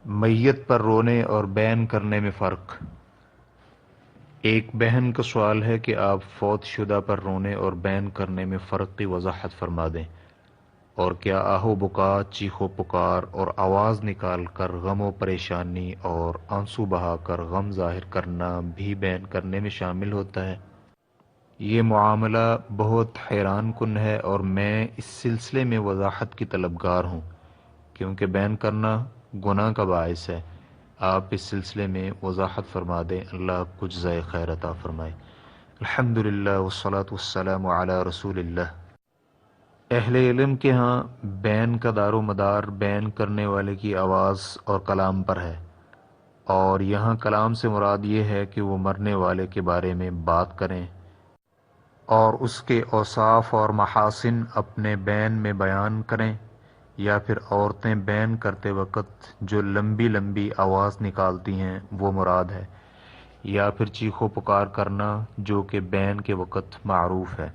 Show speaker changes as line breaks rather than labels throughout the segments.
میت پر رونے اور بین کرنے میں فرق۔ ایک بہن کا سوال ہے کہ آپ فوت شدہ پر رونے اور بین کرنے میں فرق کی وضاحت فرما دیں، اور کیا آہو بکا، چیخو پکار اور آواز نکال کر غم و پریشانی اور آنسو بہا کر غم ظاہر کرنا بھی بین کرنے میں شامل ہوتا ہے؟ یہ معاملہ بہت حیران کن ہے اور میں اس سلسلے میں وضاحت کی طلبگار ہوں، کیونکہ بین کرنا گناہ کا باعث ہے۔ آپ اس سلسلے میں وضاحت فرما دیں، اللہ کچھ جزائے خیر عطا فرمائے۔ الحمدللہ والصلاة والسلام علی رسول اللہ۔ اہل علم کے ہاں بین کا دار و مدار بین کرنے والے کی آواز اور کلام پر ہے، اور یہاں کلام سے مراد یہ ہے کہ وہ مرنے والے کے بارے میں بات کریں اور اس کے اوصاف اور محاسن اپنے بین میں بیان کریں، یا پھر عورتیں بین کرتے وقت جو لمبی لمبی آواز نکالتی ہیں وہ مراد ہے، یا پھر چیخو پکار کرنا جو کہ بین کے وقت معروف ہے۔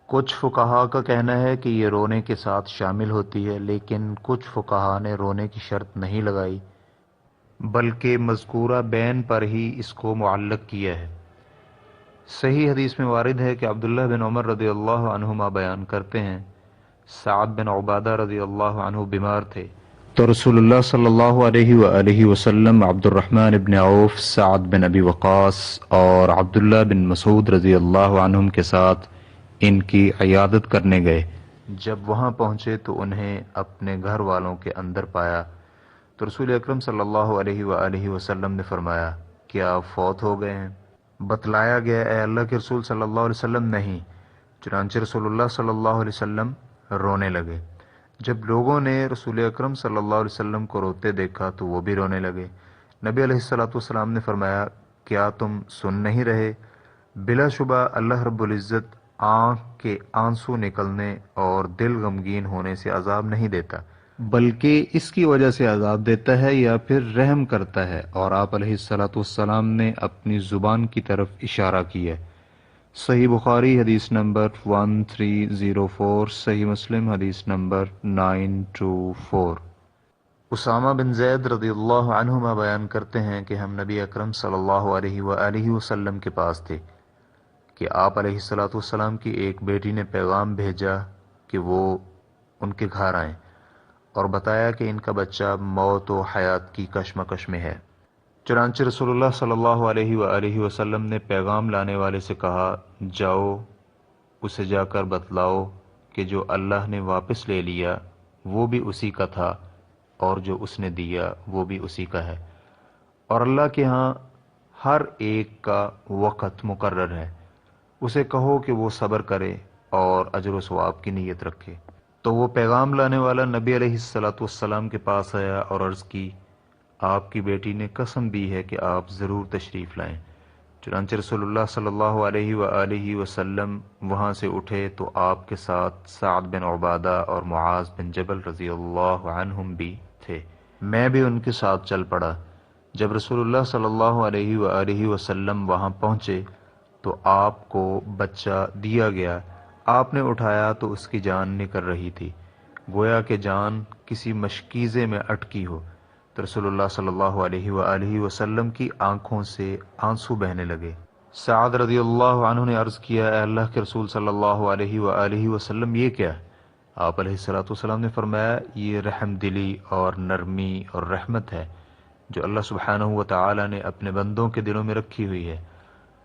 کچھ فقہا کا کہنا ہے کہ یہ رونے کے ساتھ شامل ہوتی ہے، لیکن کچھ فقہا نے رونے کی شرط نہیں لگائی، بلکہ مذکورہ بین پر ہی اس کو معلق کیا ہے۔ صحیح حدیث میں وارد ہے کہ عبداللہ بن عمر رضی اللہ عنہما بیان کرتے ہیں، سعد بن عبادہ رضی اللہ عنہ بیمار تھے تو رسول اللہ صلی اللہ علیہ وآلہ وسلم عبد الرحمن بن عوف، سعد بن ابی وقاص اور عبداللہ بن مسعود رضی اللہ عنہم کے ساتھ ان کی عیادت کرنے گئے۔ جب وہاں پہنچے تو انہیں اپنے گھر والوں کے اندر پایا تو رسول اکرم صلی اللہ علیہ وآلہ وسلم نے فرمایا، کیا آپ فوت ہو گئے ہیں؟ بتلایا گیا، اے اللہ کے رسول صلی اللہ علیہ وسلم، نہیں۔ چنانچہ رسول اللہ صلی اللہ علیہ وسلم رونے لگے۔ جب لوگوں نے رسول اکرم صلی اللہ علیہ وسلم کو روتے دیکھا تو وہ بھی رونے لگے۔ نبی علیہ الصلوۃ والسلام نے فرمایا، کیا تم سن نہیں رہے؟ بلا شبہ اللہ رب العزت آنکھ کے آنسو نکلنے اور دل غمگین ہونے سے عذاب نہیں دیتا، بلکہ اس کی وجہ سے عذاب دیتا ہے یا پھر رحم کرتا ہے، اور آپ علیہ الصلوۃ والسلام نے اپنی زبان کی طرف اشارہ کیا۔ صحیح بخاری حدیث نمبر 1304، صحیح مسلم حدیث نمبر 924۔ اسامہ بن زید رضی اللہ عنہما بیان کرتے ہیں کہ ہم نبی اکرم صلی اللہ علیہ وآلہ وسلم کے پاس تھے کہ آپ علیہ الصلوۃ والسلام کی ایک بیٹی نے پیغام بھیجا کہ وہ ان کے گھر آئیں، اور بتایا کہ ان کا بچہ موت و حیات کی کشمکش میں ہے۔ چنانچہ رسول اللہ صلی اللہ علیہ وآلہ وسلم نے پیغام لانے والے سے کہا، جاؤ اسے جا کر بتلاؤ کہ جو اللہ نے واپس لے لیا وہ بھی اسی کا تھا، اور جو اس نے دیا وہ بھی اسی کا ہے، اور اللہ کے ہاں ہر ایک کا وقت مقرر ہے۔ اسے کہو کہ وہ صبر کرے اور اجر و ثواب کی نیت رکھے۔ تو وہ پیغام لانے والا نبی علیہ الصلوۃ والسلام کے پاس آیا اور عرض کی، آپ کی بیٹی نے قسم دی ہے کہ آپ ضرور تشریف لائیں۔ چنانچہ رسول اللہ صلی اللہ علیہ وآلہ وسلم وہاں سے اٹھے تو آپ کے ساتھ سعد بن عبادہ اور معاذ بن جبل رضی اللہ عنہم بھی تھے۔ میں بھی ان کے ساتھ چل پڑا۔ جب رسول اللہ صلی اللہ علیہ وآلہ وسلم وہاں پہنچے تو آپ کو بچہ دیا گیا۔ آپ نے اٹھایا تو اس کی جان نکل رہی تھی، گویا کہ جان کسی مشکیزے میں اٹکی ہو۔ تو رسول اللہ صلی اللہ علیہ وآلہ وسلم کی آنکھوں سے آنسو بہنے لگے۔ سعد رضی اللہ عنہ نے عرض کیا، اے اللہ کے رسول صلی اللہ علیہ وآلہ وسلم، یہ کیا ہے؟ آپ علیہ الصلوۃ والسلام نے فرمایا، یہ رحم دلی اور نرمی اور رحمت ہے جو اللہ سبحانہ و تعالی نے اپنے بندوں کے دلوں میں رکھی ہوئی ہے،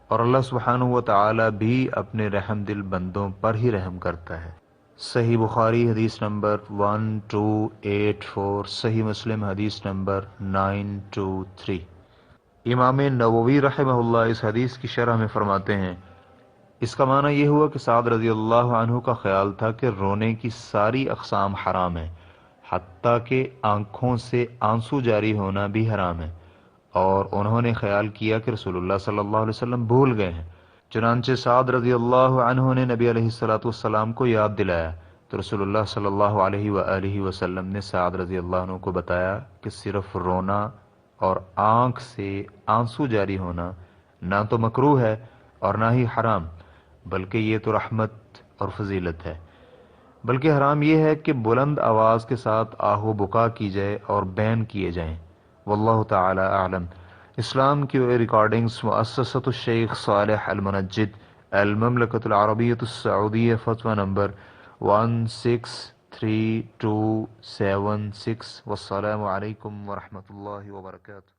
اور اللہ سبحانہ و تعالی بھی اپنے رحم دل بندوں پر ہی رحم کرتا ہے۔ صحیح بخاری حدیث نمبر 1284، صحیح مسلم حدیث نمبر 923۔ امام نووی رحمہ اللہ اس حدیث کی شرح میں فرماتے ہیں، اس کا معنی یہ ہوا کہ سعد رضی اللہ عنہ کا خیال تھا کہ رونے کی ساری اقسام حرام ہیں، حتیٰ کہ آنکھوں سے آنسو جاری ہونا بھی حرام ہے، اور انہوں نے خیال کیا کہ رسول اللہ صلی اللہ علیہ وسلم بھول گئے ہیں۔ چنانچہ سعد رضی اللہ عنہ نے نبی علیہ الصلوۃ والسلام کو یاد دلایا تو رسول اللہ صلی اللہ علیہ وآلہ وسلم نے سعد رضی اللہ عنہ کو بتایا کہ صرف رونا اور آنکھ سے آنسو جاری ہونا نہ تو مکروہ ہے اور نہ ہی حرام، بلکہ یہ تو رحمت اور فضیلت ہے۔ بلکہ حرام یہ ہے کہ بلند آواز کے ساتھ آہ و بکا کی جائے اور بین کیے جائیں، واللہ تعالی اعلم۔ اسلام کی ریکارڈنگز مؤسسۃ الشیخ صالح المنجد، المملکۃ العربیۃ السعودیہ، فتویٰ نمبر 163276۔ والسلام علیکم ورحمۃ اللہ وبرکاتہ۔